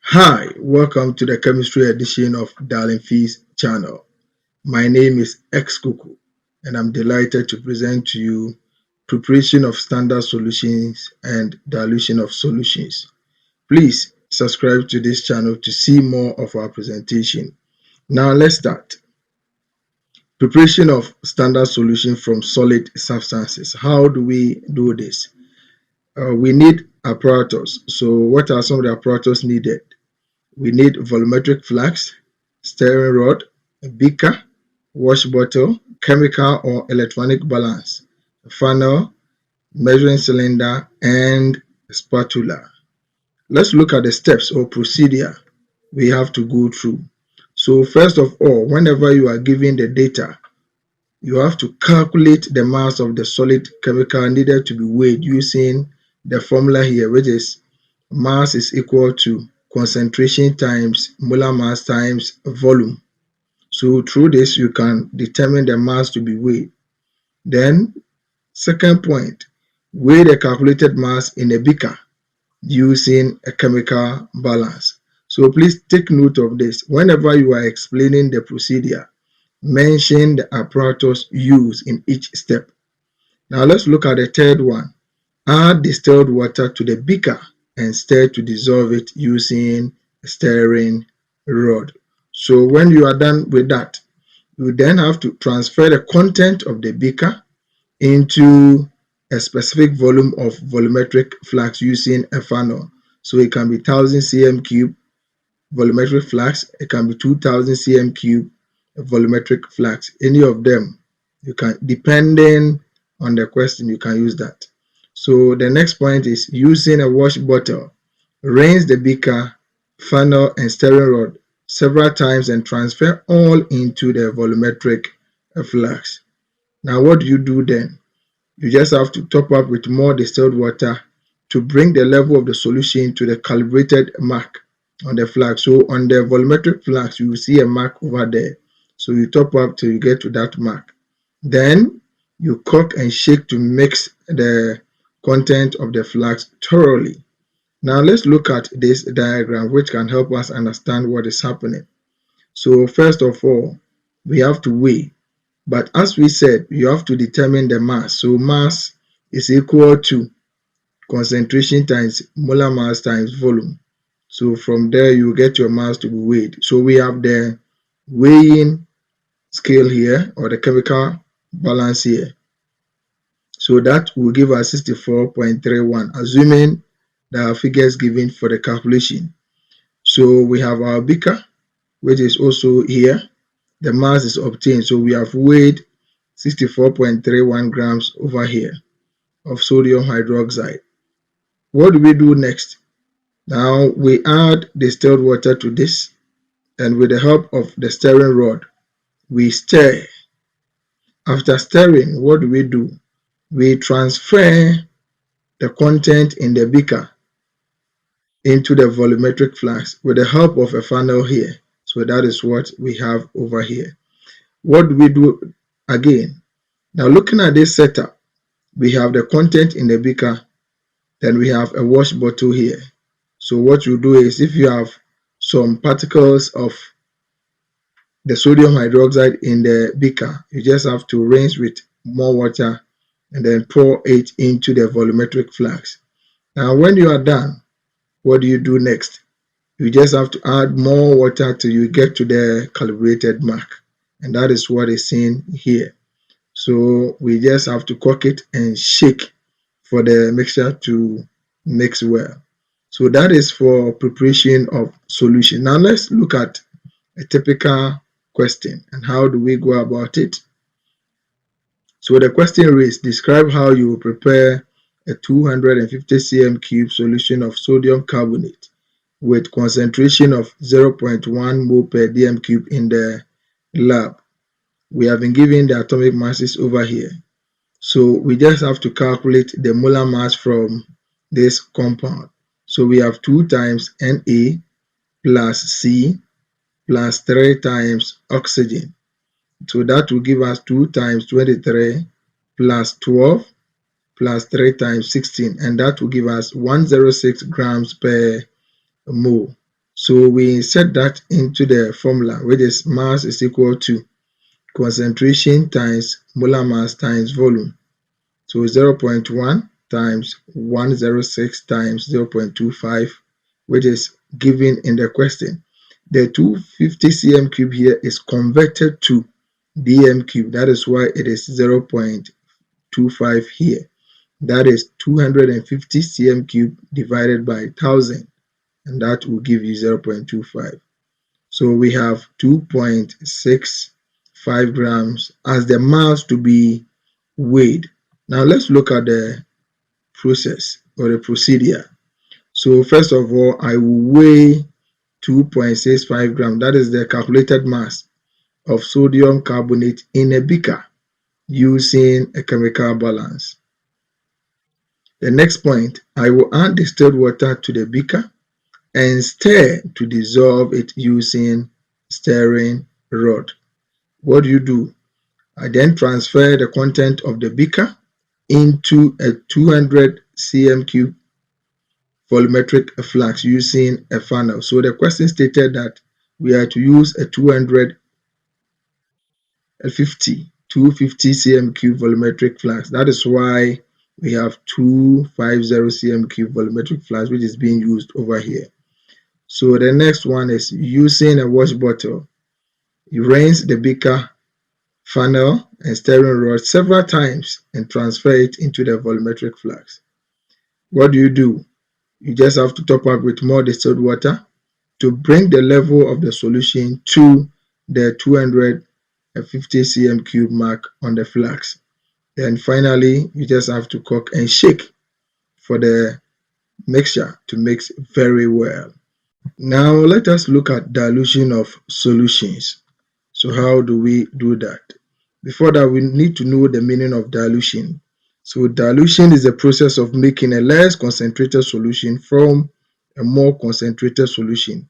Hi, welcome to the chemistry edition of Darling Fee's channel. My name is X-Coco and I'm delighted to present to you preparation of standard solutions and dilution of solutions. Please subscribe to this channel to see more of our presentation. Now let's start. Preparation of standard solution from solid substances. How do we do this? We need apparatus. So what are some of the apparatus needed? We need volumetric flask, stirring rod, a beaker, wash bottle, chemical or electronic balance, a funnel, measuring cylinder, and a spatula. Let's look at the steps or procedure we have to go through. So first of all, whenever you are given the data, you have to calculate the mass of the solid chemical needed to be weighed using the formula here, which is mass is equal to concentration times molar mass times volume. So through this, you can determine the mass to be weighed. Then, second point, weigh the calculated mass in a beaker using a chemical balance. So please take note of this. Whenever you are explaining the procedure, mention the apparatus used in each step. Now let's look at the third one. Add distilled water to the beaker and stir to dissolve it using a stirring rod. So when you are done with that, you then have to transfer the content of the beaker into a specific volume of volumetric flask using a funnel. So it can be 1000 cm cube volumetric flask, it can be 2000 cm cube volumetric flask. Any of them, you can, depending on the question, you can use that. So the next point is using a wash bottle. Rinse the beaker, funnel, and stirring rod several times and transfer all into the volumetric flask. Now, what do you do then? You just have to top up with more distilled water to bring the level of the solution to the calibrated mark on the flask. So on the volumetric flask, you will see a mark over there. So you top up till you get to that mark. Then you cook and shake to mix the content of the flask thoroughly. Now let's look at this diagram which can help us understand what is happening. So first of all, we have to weigh. But as we said, you have to determine the mass. So mass is equal to concentration times molar mass times volume. So from there, you get your mass to be weighed. So we have the weighing scale here or the chemical balance here. So that will give us 64.31, assuming the figures given for the calculation. So we have our beaker, which is also here. The mass is obtained. So we have weighed 64.31 grams over here of sodium hydroxide. What do we do next? Now we add distilled water to this, and with the help of the stirring rod, we stir. After stirring, what do? We transfer the content in the beaker into the volumetric flask with the help of a funnel here. So that is what we have over here. What do we do again? Now looking at this setup, we have the content in the beaker, then we have a wash bottle here. So what you do is, if you have some particles of the sodium hydroxide in the beaker, you just have to rinse with more water and then pour it into the volumetric flask. Now when you are done, what do you do next? You just have to add more water till you get to the calibrated mark, and that is what is seen here. So we just have to cook it and shake for the mixture to mix well. So that is for preparation of solution. Now let's look at a typical question and how do we go about it. So the question reads, describe how you will prepare a 250 cm cube solution of sodium carbonate with concentration of 0.1 mole per dm cube in the lab. We have been given the atomic masses over here. So we just have to calculate the molar mass from this compound. So we have 2 times Na plus C plus 3 times oxygen. So that will give us 2 times 23 plus 12 plus 3 times 16, and that will give us 106 grams per mole. So we insert that into the formula, which is mass is equal to concentration times molar mass times volume. So 0.1 times 106 times 0.25, which is given in the question. The 250 cm cube here is converted to dm cube. That is why it is 0.25 here. That is 250 cm cube divided by 1000, and that will give you 0.25. So we have 2.65 grams as the mass to be weighed. Now let's look at the process or the procedure. So first of all, I will weigh 2.65 grams. That is the calculated mass of sodium carbonate in a beaker using a chemical balance. The next point, I will add distilled water to the beaker and stir to dissolve it using stirring rod. What do? I then transfer the content of the beaker into a 200 cm cube volumetric flask using a funnel. So the question stated that we are to use a 250 cm cube volumetric flask. That is why we have 250 cm cube volumetric flask, which is being used over here. So the next one is using a wash bottle. You rinse the beaker, funnel, and stirring rod several times and transfer it into the volumetric flask. What do? You just have to top up with more distilled water to bring the level of the solution to the 250 cm cube mark on the flask. Then finally, you just have to cook and shake for the mixture to mix very well. Now let us look at dilution of solutions. So how do we do that? Before that, we need to know the meaning of dilution. So dilution is the process of making a less concentrated solution from a more concentrated solution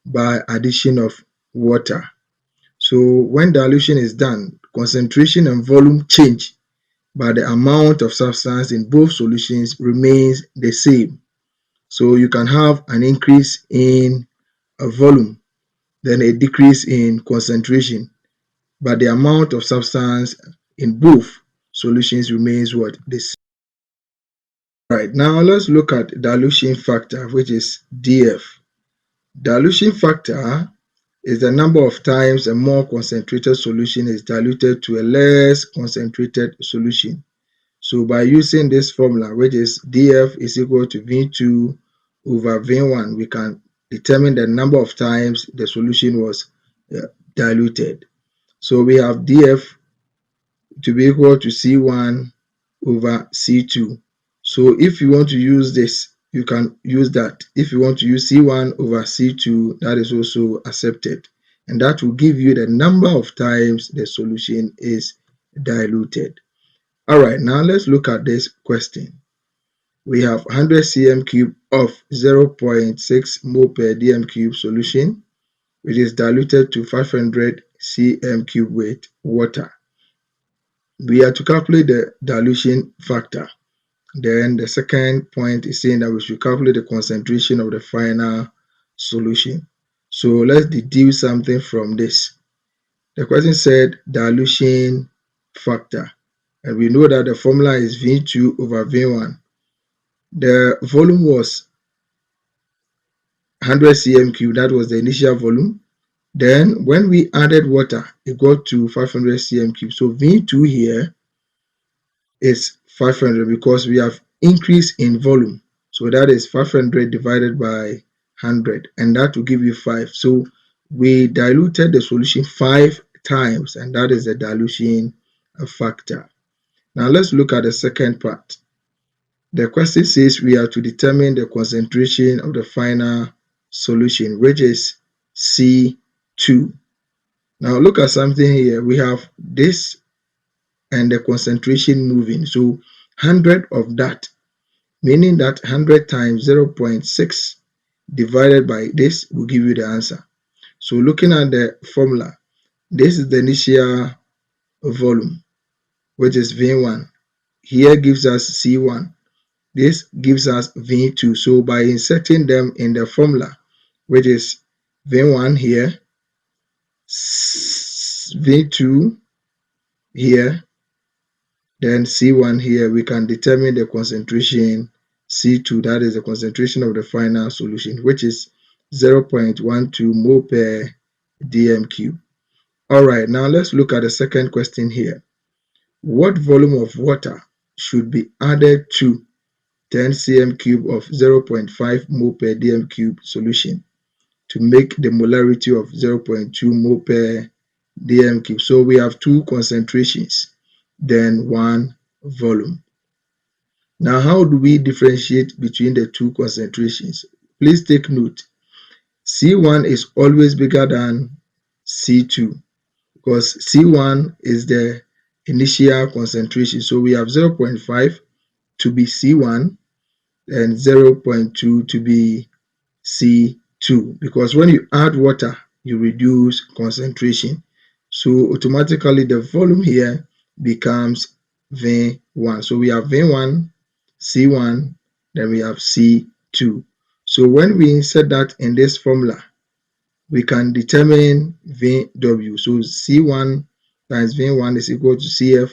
by addition of water. So when dilution is done, concentration and volume change, but the amount of substance in both solutions remains the same. So you can have an increase in a volume, then a decrease in concentration, but the amount of substance in both solutions remains what? The same. Right, now let's look at dilution factor, which is DF. Dilution factor is the number of times a more concentrated solution is diluted to a less concentrated solution. So by using this formula, which is DF is equal to V2 over V1, we can determine the number of times the solution was diluted. So we have DF to be equal to C1 over C2. So if you want to use this, you can use that. If you want to use C1 over C2, that is also accepted. And that will give you the number of times the solution is diluted. All right, now let's look at this question. We have 100 cm cube of 0.6 mole per dm cube solution, which is diluted to 500 cm cube with water. We are to calculate the dilution factor. Then the second point is saying that we should calculate the concentration of the final solution. So let's deduce something from this. The question said dilution factor, and we know that the formula is V2 over V1. The volume was 100 cm cube, that was the initial volume. Then when we added water, it got to 500 cm cube. So V2 here is 500 because we have increase in volume. So that is 500 divided by 100, and that will give you 5. So we diluted the solution 5 times, and that is the dilution factor. Now let's look at the second part. The question says we are to determine the concentration of the final solution, which is C2. Now look at something here. We have this and the concentration moving. So 100 of that, meaning that 100 times 0.6 divided by this will give you the answer. So looking at the formula, this is the initial volume, which is V1. Here gives us C1. This gives us V2. So by inserting them in the formula, which is V1 here, V2 here, then C1 here. We can determine the concentration C2, that is the concentration of the final solution, which is 0.12 mole per dm cube. All right, now let's look at the second question here. What volume of water should be added to 10 cm cube of 0.5 mole per dm cube solution to make the molarity of 0.2 mole per dm cube? So we have two concentrations, then one volume. Now, how do we differentiate between the two concentrations? Please take note. C1 is always bigger than C2 because C1 is the initial concentration. So we have 0.5 to be C1 and 0.2 to be C2, because when you add water, you reduce concentration. So automatically the volume here becomes V1. So we have V1, C1, then we have C2. So when we insert that in this formula, we can determine VW. So C1 times V1 is equal to CF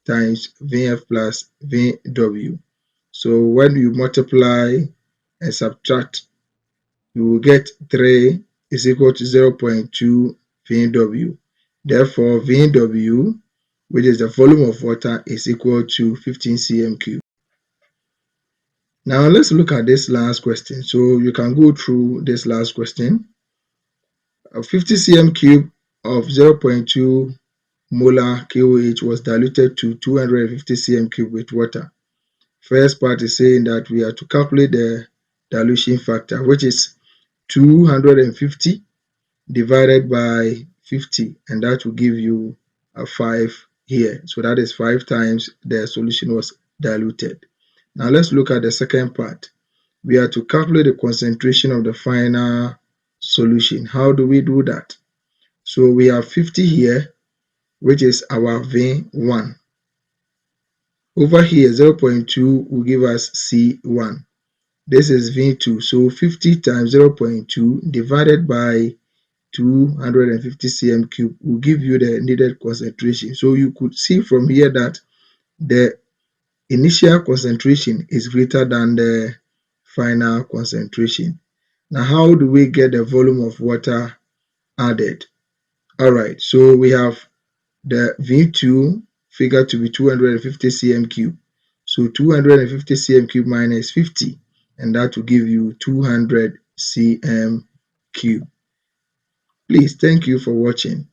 times VF plus VW. So when you multiply and subtract, you will get 3 is equal to 0.2 VW. Therefore, VW, which is the volume of water, is equal to 15 cm cube. Now let's look at this last question. So you can go through this last question. 50 cm cube of 0.2 molar KOH was diluted to 250 cm cube with water. First part is saying that we have to calculate the dilution factor, which is 250 divided by 50, and that will give you a 5 here. So that is 5 times the solution was diluted. Now let's look at the second part. We have to calculate the concentration of the final solution. How do we do that? So we have 50 here, which is our V1. Over here, 0.2 will give us C1. This is V2. So 50 times 0.2 divided by 250 cm cube will give you the needed concentration. So you could see from here that the initial concentration is greater than the final concentration. Now, how do we get the volume of water added? All right, so we have the V2 figure to be 250 cm cube. So 250 cm cube minus 50, and that will give you 200 cm cube. Please, thank you for watching.